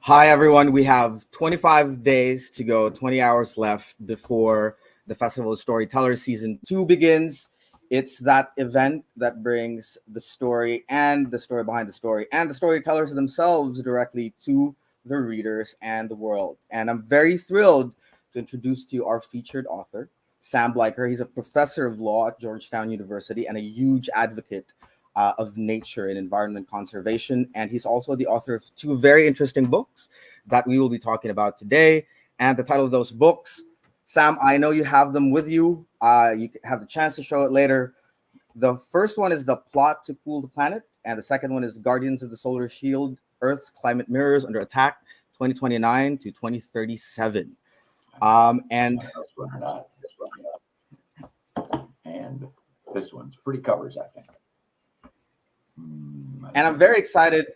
Hi, everyone. We have 25 days to go, 20 hours left before the Festival of Storytellers Season 2 begins. It's that event that brings the story and the story behind the story and the storytellers themselves directly to the readers and the world. And I'm very thrilled to introduce to you our featured author, Sam Bleicher. He's a professor of law at Georgetown University and a huge advocate of nature and environment conservation. And he's also the author of two very interesting books that we will be talking about today. And the title of those books, Sam, I know you have them with you. You have the chance to show it later. The first one is The Plot to Cool the Planet, and the second one is Guardians of the Solar Shield, Earth's Climate Mirrors Under Attack, 2029 to 2037. And And this one's pretty covers, I think. And I'm very excited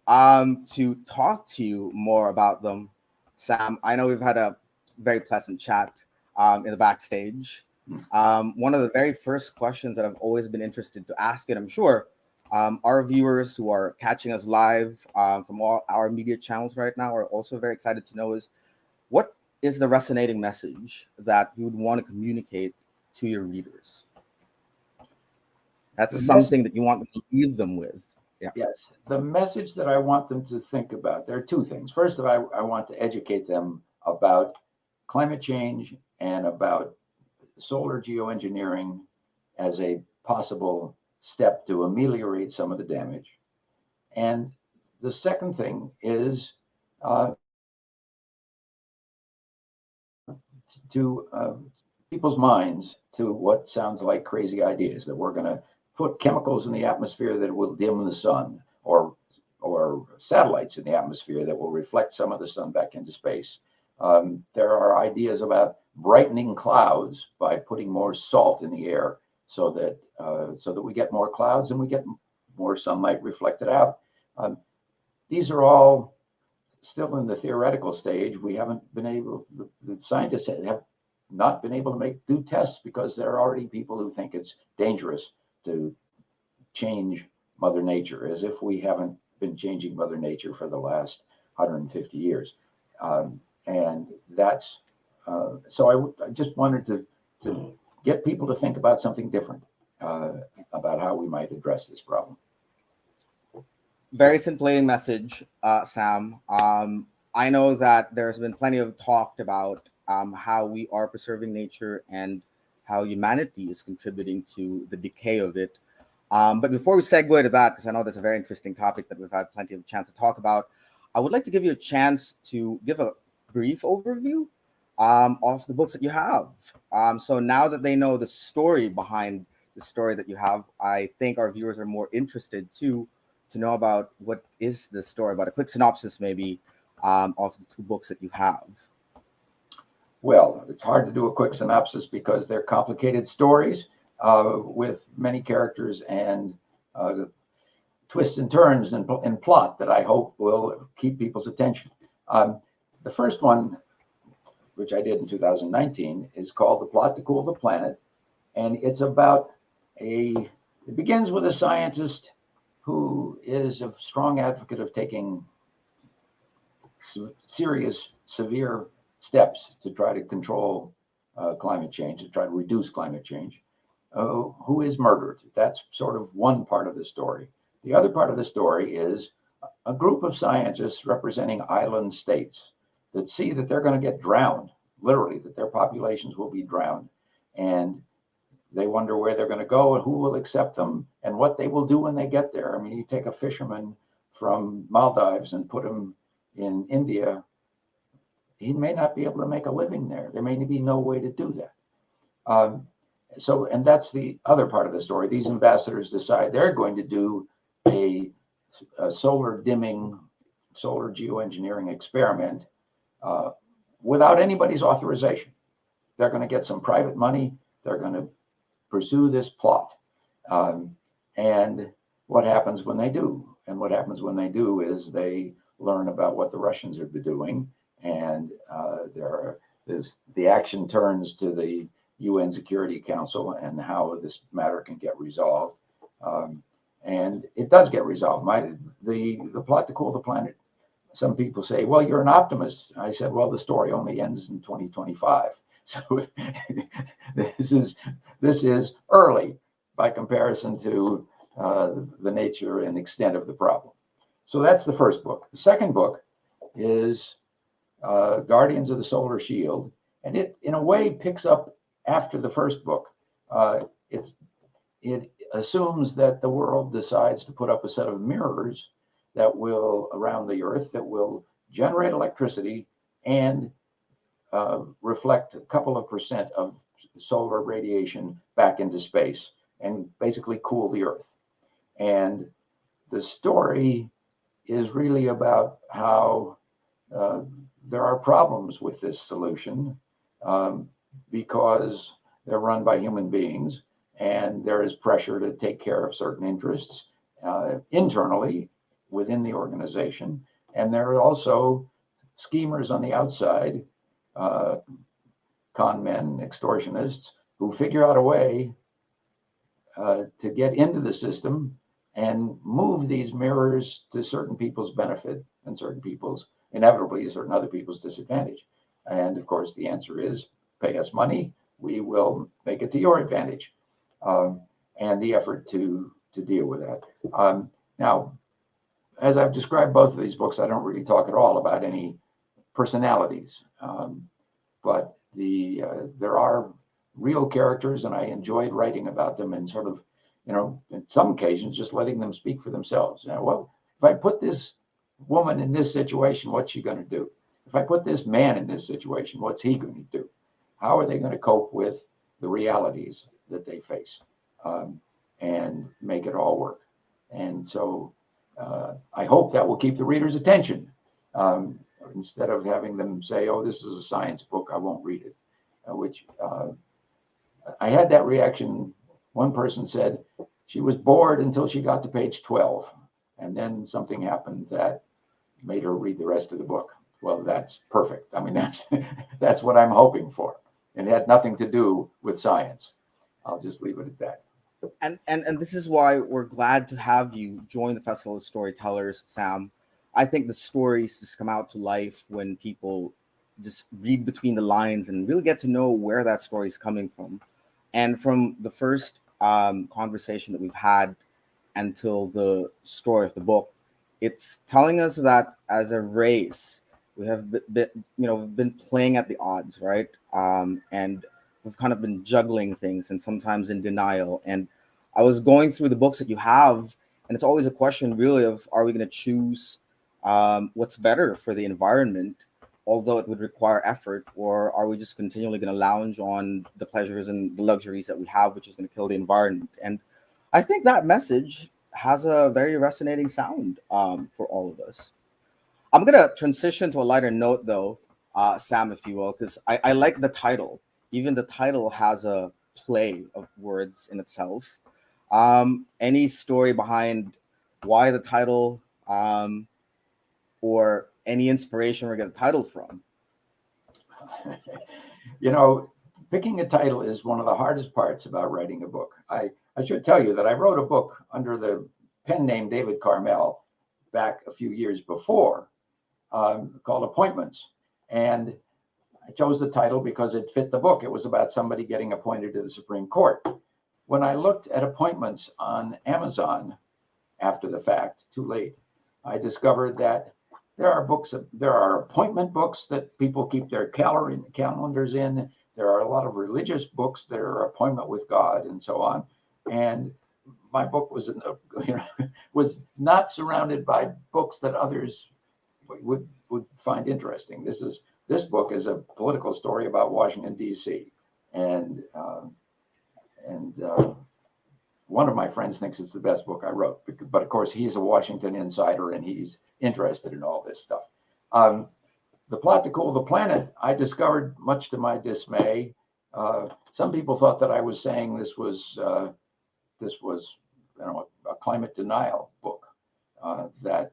to talk to you more about them, Sam. I know we've had a very pleasant chat in the backstage. One of the very first questions that I've always been interested to ask, and I'm sure our viewers who are catching us live from all our media channels right now are also very excited to know is, what is the resonating message that you would want to communicate to your readers? That's something that you want to leave them with. Yeah. Yes. The message that I want them to think about, there are two things. First of all, I want to educate them about climate change and about solar geoengineering as a possible step to ameliorate some of the damage. And the second thing is to people's minds to what sounds like crazy ideas, that we're going to put chemicals in the atmosphere that will dim the sun, or satellites in the atmosphere that will reflect some of the sun back into space. There are ideas about brightening clouds by putting more salt in the air, so that we get more clouds and we get more sunlight reflected out. These are all still in the theoretical stage. We haven't been able, the scientists have not been able to do tests, because there are already people who think it's dangerous to change Mother Nature, as if we haven't been changing Mother Nature for the last 150 years. And that's, so I just wanted to get people to think about something different, about how we might address this problem. Very scintillating message, Sam. I know that there's been plenty of talk about how we are preserving nature and how humanity is contributing to the decay of it. But before we segue to that, because I know that's a very interesting topic that we've had plenty of chance to talk about, I would like to give you a chance to give a brief overview of the books that you have. So now that they know the story behind the story that you have, I think our viewers are more interested to know about what is the story, about a quick synopsis maybe of the two books that you have. Well, it's hard to do a quick synopsis because they're complicated stories with many characters and twists and turns in plot that I hope will keep people's attention. The first one, which I did in 2019, is called The Plot to Cool the Planet. And it's about it begins with a scientist who is a strong advocate of taking serious, severe steps to try to control climate change, to try to reduce climate change, who is murdered. That's sort of one part of the story. The other part of the story is a group of scientists representing island states that see that they're going to get drowned, literally, that their populations will be drowned. And they wonder where they're going to go and who will accept them and what they will do when they get there. I mean, you take a fisherman from Maldives and put him in India, he may not be able to make a living there. There may be no way to do that. And that's the other part of the story. These ambassadors decide they're going to do a solar dimming, solar geoengineering experiment without anybody's authorization. They're going to get some private money. They're going to pursue this plot. And what happens when they do? And what happens when they do is they learn about what the Russians are doing, and the action turns to the UN Security Council and how this matter can get resolved. And it does get resolved. The Plot to Cool the Planet some people say, well, you're an optimist. I said, well, the story only ends in 2025. So this is early by comparison to the nature and extent of the problem. So that's the first book. The second book is Guardians of the Solar Shield, and it, in a way, picks up after the first book. It assumes that the world decides to put up a set of mirrors that will, around the Earth, that will generate electricity and reflect a couple of percent of solar radiation back into space and basically cool the Earth. And the story is really about how there are problems with this solution because they're run by human beings, and there is pressure to take care of certain interests internally within the organization. And there are also schemers on the outside, con men, extortionists, who figure out a way to get into the system and move these mirrors to certain people's benefit and certain people's, inevitably, certain other people's disadvantage. And of course, the answer is pay us money, we will make it to your advantage. And the effort to deal with that. Now, as I've described both of these books, I don't really talk at all about any personalities, but there are real characters, and I enjoyed writing about them and sort of, in some occasions, just letting them speak for themselves. Well, if I put this woman in this situation, what's she going to do? If I put this man in this situation, what's he going to do? How are they going to cope with the realities that they face and make it all work? And so I hope that will keep the reader's attention. Instead of having them say, oh, this is a science book, I won't read it, which I had that reaction. One person said she was bored until she got to page 12, and then something happened that made her read the rest of the book. Well, that's perfect. I mean, that's what I'm hoping for. And it had nothing to do with science. I'll just leave it at that. And this is why we're glad to have you join the Festival of Storytellers, Sam. I think the stories just come out to life when people just read between the lines and really get to know where that story is coming from. And from the first conversation that we've had until the story of the book, it's telling us that as a race, we have been playing at the odds, right? And we've kind of been juggling things and sometimes in denial. And I was going through the books that you have, and it's always a question really of, are we going to choose what's better for the environment, although it would require effort, or are we just continually going to lounge on the pleasures and the luxuries that we have, which is going to kill the environment? And I think that message has a very resonating sound for all of us. I'm going to transition to a lighter note, though, Sam, if you will, because I like the title. Even the title has a play of words in itself. Any story behind why the title, or any inspiration where we get the title from? Picking a title is one of the hardest parts about writing a book. I should tell you that I wrote a book under the pen name David Carmel back a few years before, called Appointments. And I chose the title because it fit the book. It was about somebody getting appointed to the Supreme Court. When I looked at appointments on Amazon after the fact, too late, I discovered that there are appointment books that people keep their calendars in. There are a lot of religious books that are appointment with God and so on. And my book was not surrounded by books that others would find interesting. This book is a political story about Washington, D.C. And one of my friends thinks it's the best book I wrote, but of course he's a Washington insider and he's interested in all this stuff. The plot to cool the planet, I discovered, much to my dismay. Some people thought that I was saying this was a climate denial book. That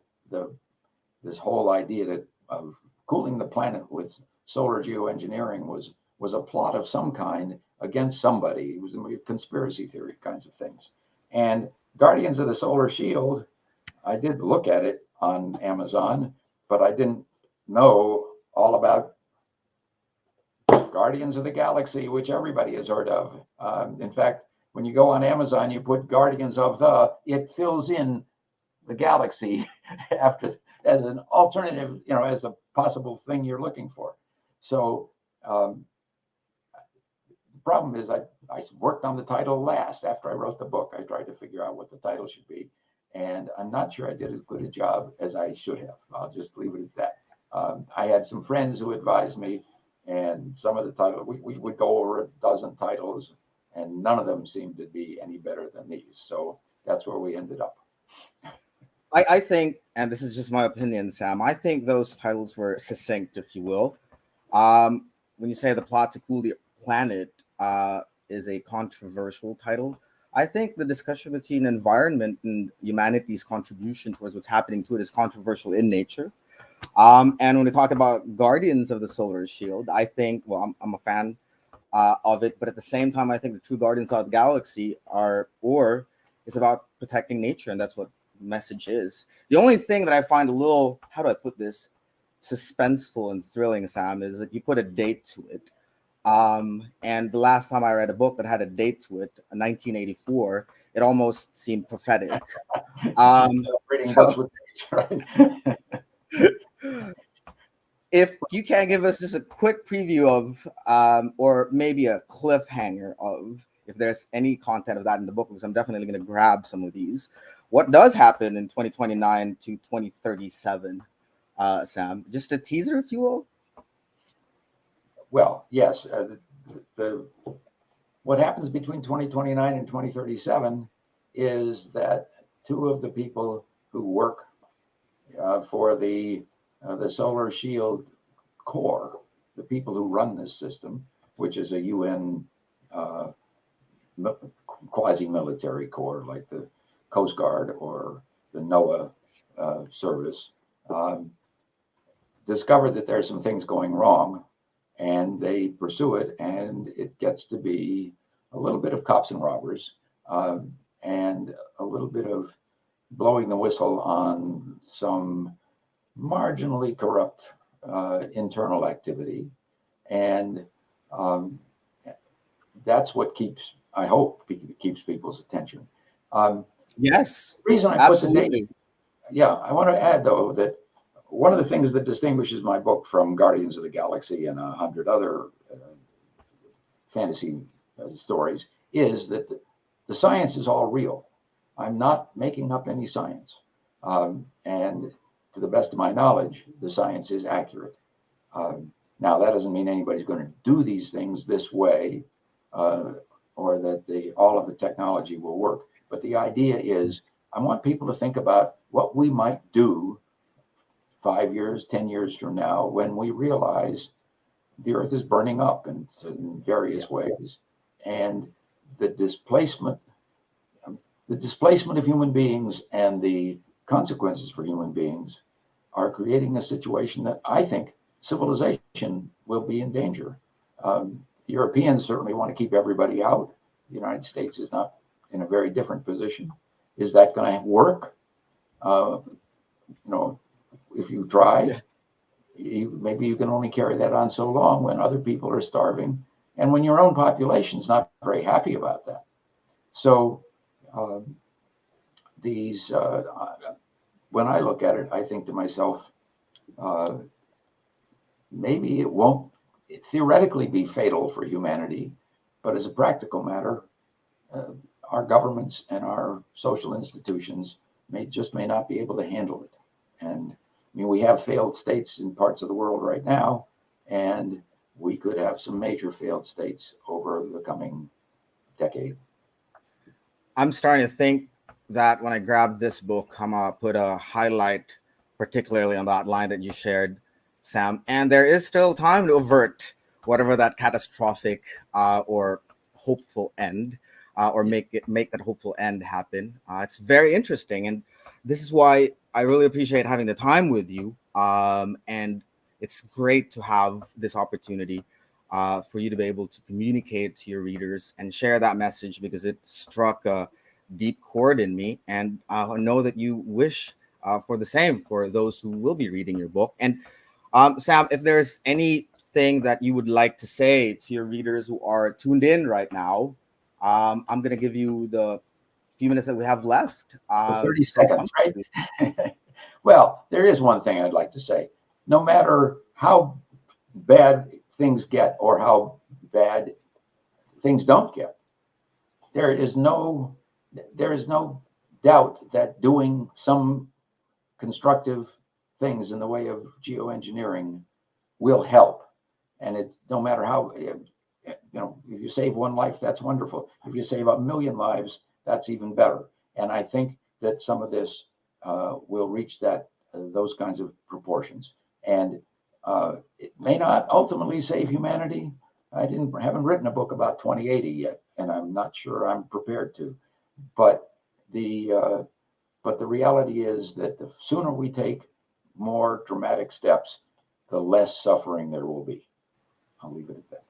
this whole idea of cooling the planet with solar geoengineering was a plot of some kind against somebody. It was conspiracy theory kinds of things. And Guardians of the Solar Shield, I did look at it on Amazon, but I didn't know all about Guardians of the Galaxy, which everybody has heard of. In fact, when you go on Amazon, you put Guardians of it fills in the galaxy after as an alternative, as a possible thing you're looking for. So the problem is I worked on the title last after I wrote the book. I tried to figure out what the title should be, and I'm not sure I did as good a job as I should have. I'll just leave it at that. I had some friends who advised me, and some of the titles, we would go over a dozen titles, and none of them seemed to be any better than these. So that's where we ended up. I think, and this is just my opinion, Sam, I think those titles were succinct, if you will. When you say The Plot to Cool the Planet is a controversial title, I think the discussion between environment and humanity's contribution towards what's happening to it is controversial in nature. And when we talk about Guardians of the Solar Shield, I think, well, I'm a fan of it, but at the same time, I think the true Guardians of the Galaxy is about protecting nature, and that's what the message is. The only thing that I find a little, how do I put this, suspenseful and thrilling, Sam, is that you put a date to it. And the last time I read a book that had a date to it, 1984, it almost seemed prophetic. Reading books with dates, right? If you can give us just a quick preview of, or maybe a cliffhanger of, if there's any content of that in the book, because I'm definitely going to grab some of these. What does happen in 2029 to 2037, Sam? Just a teaser, if you will. Well, yes. What happens between 2029 and 2037 is that two of the people who work for the Solar Shield Corps, the people who run this system, which is a UN quasi-military corps like the Coast Guard or the NOAA service, discover that there's some things going wrong, and they pursue it, and it gets to be a little bit of cops and robbers, and a little bit of blowing the whistle on some marginally corrupt internal activity. And that's what I hope keeps people's attention. Yes, the reason I absolutely. put the date, I want to add, though, that one of the things that distinguishes my book from Guardians of the Galaxy and 100 other fantasy stories is that the science is all real. I'm not making up any science. And to the best of my knowledge, the science is accurate. Now, that doesn't mean anybody's going to do these things this way, or that all of the technology will work. But the idea is, I want people to think about what we might do 5 years, 10 years from now, when we realize the Earth is burning up in various ways, and the displacement of human beings and the consequences for human beings are creating a situation that I think civilization will be in danger. Europeans certainly want to keep everybody out. The United States is not in a very different position. Is that going to work? If you try, maybe you can only carry that on so long when other people are starving, and when your own population is not very happy about that. So when I look at it, I think to myself, maybe it won't theoretically be fatal for humanity, but as a practical matter, our governments and our social institutions may not be able to handle it. And I mean, we have failed states in parts of the world right now, and we could have some major failed states over the coming decade. I'm starting to think that when I grab this book, I'm going to put a highlight particularly on that line that you shared, Sam. And there is still time to avert whatever that catastrophic or hopeful end, or make that hopeful end happen. It's very interesting. And this is why I really appreciate having the time with you. And it's great to have this opportunity for you to be able to communicate to your readers and share that message, because it struck a deep chord in me. And I know that you wish for the same for those who will be reading your book. And Sam, if there's anything that you would like to say to your readers who are tuned in right now, I'm going to give you the few minutes that we have left For to 30 say seconds, something. right? Well, there is one thing I'd like to say. No matter how bad things get or how bad things don't get, there is no doubt that doing some constructive things in the way of geoengineering will help. And it no matter how, if you save one life, that's wonderful. If you save 1,000,000 lives, that's even better. And I think that some of this will reach those kinds of proportions. And it may not ultimately save humanity. I haven't written a book about 2080 yet, and I'm not sure I'm prepared to. But the reality is that the sooner we take more dramatic steps, the less suffering there will be. I'll leave it at that.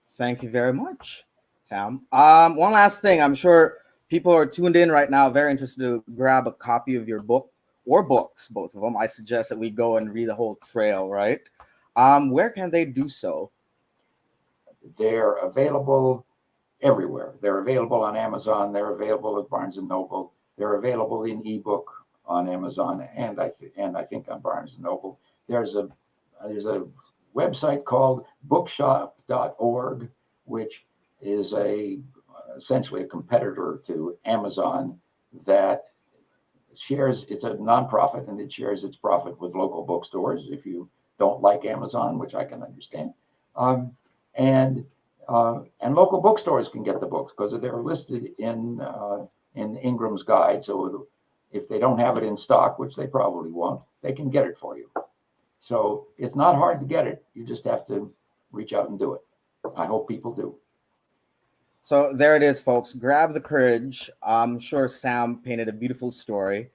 Thank you very much, Sam. One last thing. I'm sure people are tuned in right now, very interested to grab a copy of your book or books, both of them. I suggest that we go and read the whole trail, right? Where can they do so? They're available everywhere. They're available on Amazon. They're available at Barnes and Noble. They're available in ebook on Amazon, and I think on Barnes and Noble. There's a website called bookshop.org, which is essentially a competitor to Amazon that shares. It's a nonprofit, and it shares its profit with local bookstores. If you don't like Amazon, which I can understand, and local bookstores can get the books because they're listed in Ingram's Guide. So if they don't have it in stock, which they probably won't, they can get it for you. So it's not hard to get it. You just have to reach out and do it. I hope people do. So there it is, folks. Grab the courage. I'm sure Sam painted a beautiful story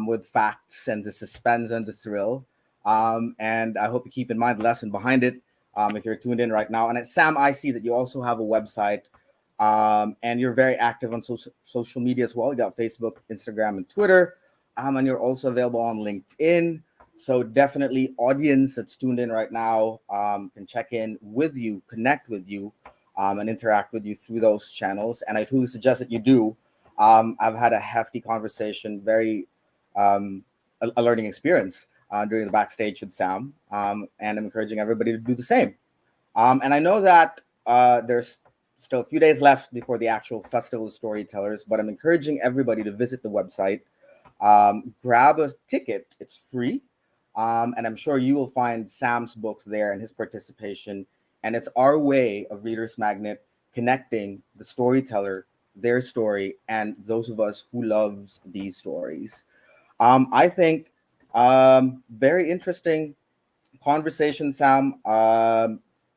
with facts and the suspense and the thrill. And I hope you keep in mind the lesson behind it if you're tuned in right now. And Sam, I see that you also have a website and you're very active on social media as well. You got Facebook, Instagram, and Twitter. And you're also available on LinkedIn. So definitely audience that's tuned in right now can check in with you, connect with you, and interact with you through those channels. And I truly suggest that you do. I've had a hefty conversation, very a learning experience during the backstage with Sam. And I'm encouraging everybody to do the same. And I know that there's still a few days left before the actual Festival of Storytellers, but I'm encouraging everybody to visit the website, grab a ticket. It's free. And I'm sure you will find Sam's books there and his participation. And it's our way of Reader's Magnet connecting the storyteller, their story, and those of us who loves these stories. I think very interesting conversation, Sam.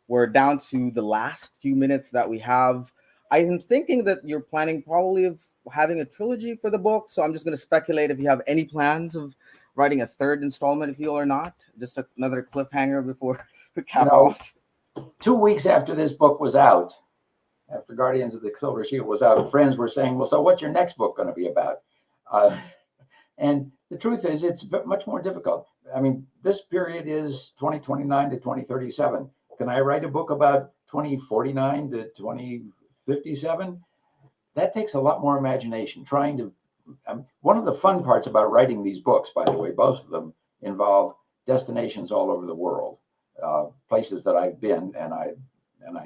We're down to the last few minutes that we have. I am thinking that you're planning probably of having a trilogy for the book. So I'm just going to speculate if you have any plans of writing a third installment, if you will or not. Just another cliffhanger before we cap off. 2 weeks after this book was out, after Guardians of the Silver Shield was out, friends were saying, well, so what's your next book going to be about? And the truth is, it's much more difficult. I mean, this period is 2029 to 2037. Can I write a book about 2049 to 2057? That takes a lot more imagination. One of the fun parts about writing these books, by the way, both of them involve destinations all over the world, places that I've been, and I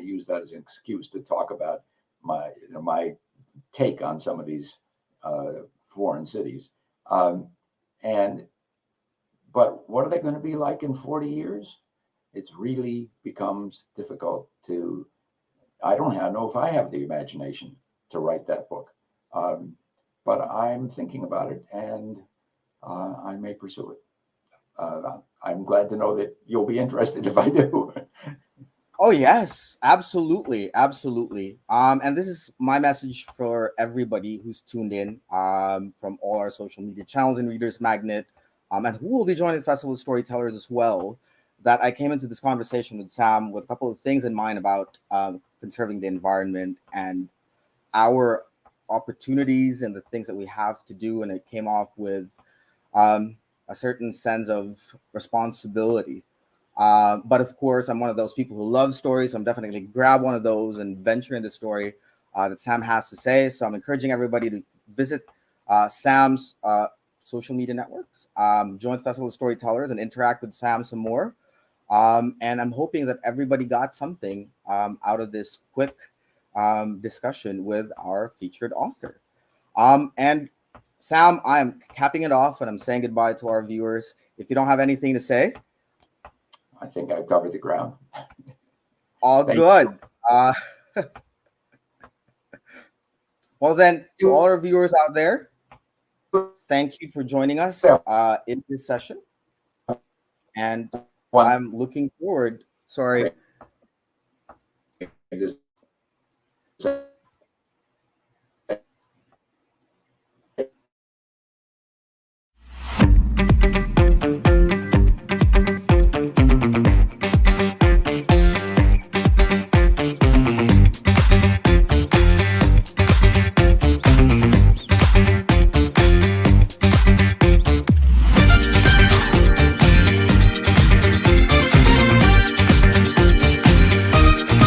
use that as an excuse to talk about my take on some of these foreign cities. But what are they going to be like in 40 years? It really becomes difficult to. I don't know if I have the imagination to write that book, but I'm thinking about it, and I may pursue it. I'm glad to know that you'll be interested if I do. Oh yes, absolutely, absolutely. And this is my message for everybody who's tuned in from all our social media channels and Readers Magnet, and who will be joining the Festival of Storytellers as well. That I came into this conversation with Sam with a couple of things in mind about conserving the environment and our opportunities and the things that we have to do, and it came off with a certain sense of responsibility. But of course, I'm one of those people who love stories. So I'm definitely grab one of those and venture into the story that Sam has to say. So I'm encouraging everybody to visit Sam's social media networks, join the Festival of Storytellers, and interact with Sam some more. And I'm hoping that everybody got something out of this quick discussion with our featured author. And Sam, I'm capping it off and I'm saying goodbye to our viewers. If you don't have anything to say, I think I've covered the ground. all good. Well, then, to all our viewers out there, thank you for joining us in this session. And I'm looking forward. Sorry.